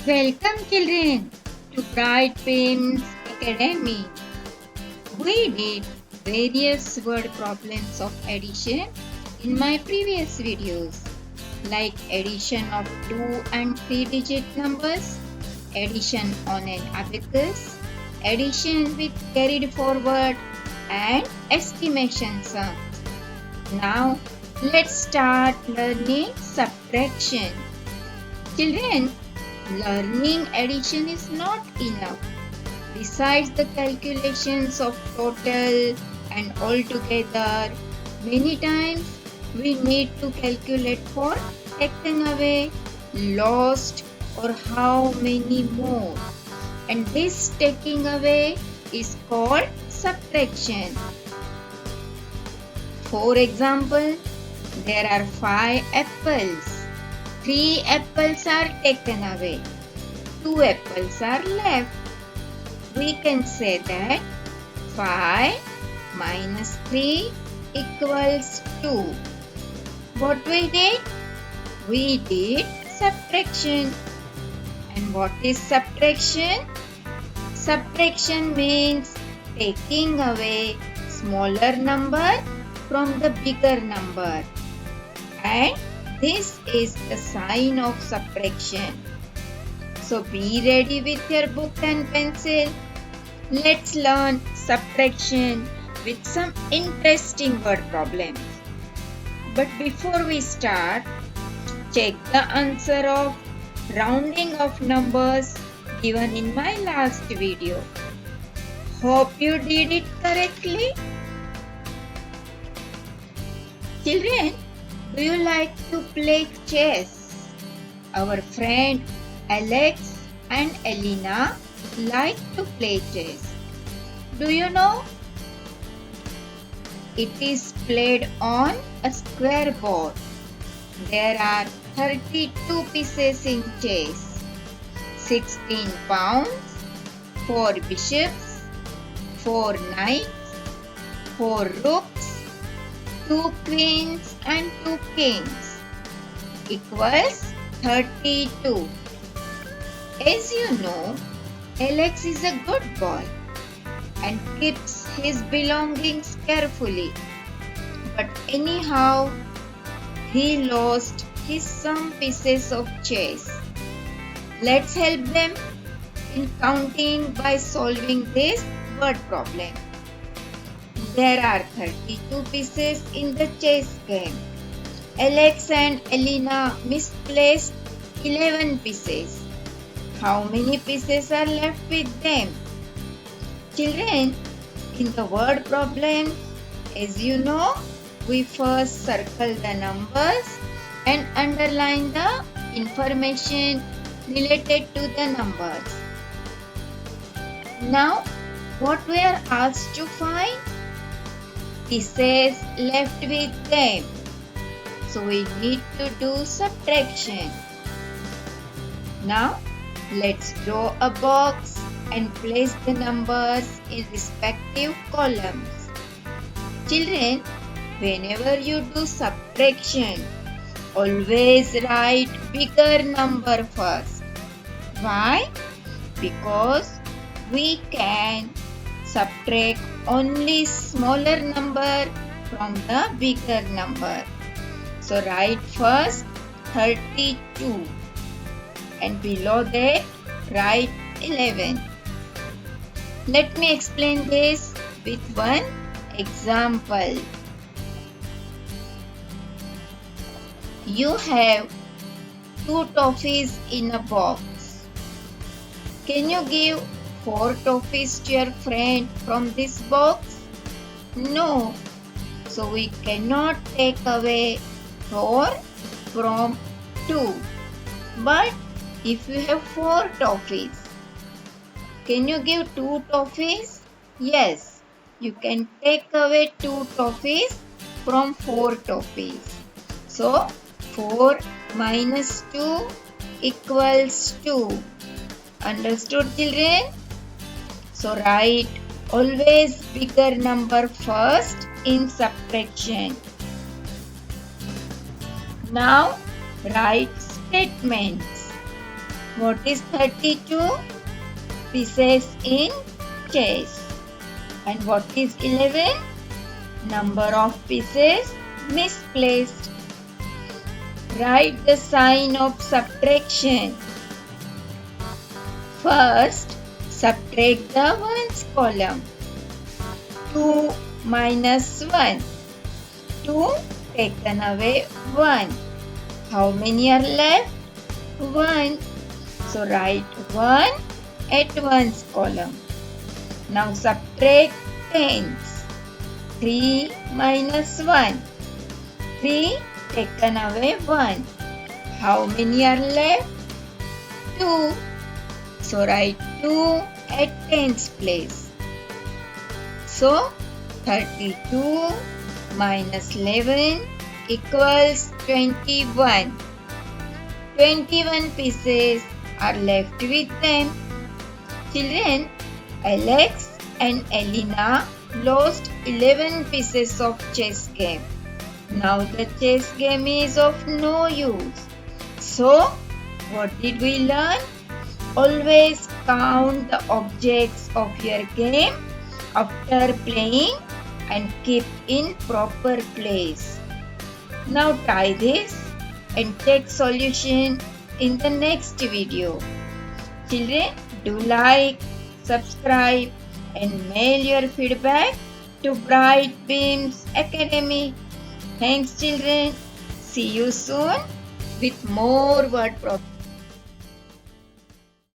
Welcome children to Bright Beams Academy. We did various word problems of addition in my previous videos like addition of 2 and 3 digit numbers, addition on an abacus, addition with carried forward and estimation sums. Now let's start learning subtraction. Children, learning addition is not enough. Besides the calculations of total and altogether, many times we need to calculate for taken away, lost, or how many more. And this taking away is called subtraction. For example, there are 5 apples. 3 apples are taken away. 2 apples are left. We can say that 5 minus 3 equals 2. What we did? We did subtraction. And what is subtraction? Subtraction means taking away smaller number from the bigger number. And this is the sign of subtraction. So be ready with your book and pencil. Let's learn subtraction with some interesting word problems. But before we start, check the answer of rounding of numbers given in my last video. Hope you did it correctly. Children, do you like to play chess? Our friend Alex and Elena like to play chess. Do you know? It is played on a square board. There are 32 pieces in chess, 16 pawns, 4 bishops, 4 knights, 4 rooks, 2 queens and 2 kings equals 32. As you know, Alex is a good boy and keeps his belongings carefully. But anyhow, he lost his some pieces of chess. Let's help them in counting by solving this word problem. There are 32 pieces in the chess game. Alex and Elena misplaced 11 pieces. How many pieces are left with them? Children, in the word problem, as you know, we first circle the numbers and underline the information related to the numbers. Now, what we are asked to find? Pieces left with them. So we need to do subtraction. Now let's draw a box and place the numbers in respective columns. Children, whenever you do subtraction, always write bigger number first. Why? Because we can subtract only smaller number from the bigger number. So write first 32 and below that write 11. Let me explain this with one example. You have 2 toffees in a box. Can you give 4 toffees to your friend from this box? No. So we cannot take away 4 from 2. But if you have 4 toffees, can you give 2 toffees? Yes. You can take away 2 toffees from 4 toffees. So 4 minus 2 equals 2. Understood, children? So write always bigger number first in subtraction. Now write statements. What is 32 pieces in chess? And what is 11? Number of pieces misplaced. Write the sign of subtraction. First, subtract the ones column. 2 minus 1. 2 taken away 1. How many are left? 1. So write 1 at ones column. Now subtract tens. 3 minus 1. 3 taken away 1. How many are left? 2. So write 2 at tens place. So 32 minus 11 equals 21. 21 pieces are left with them. Children, Alex and Elena lost 11 pieces of chess game. Now the chess game is of no use. So, what did we learn? Always count the objects of your game after playing and keep in proper place. Now try this and check solution in the next video. Children, do like, subscribe and mail your feedback to Bright Beams Academy. Thanks children. See you soon with more word problems.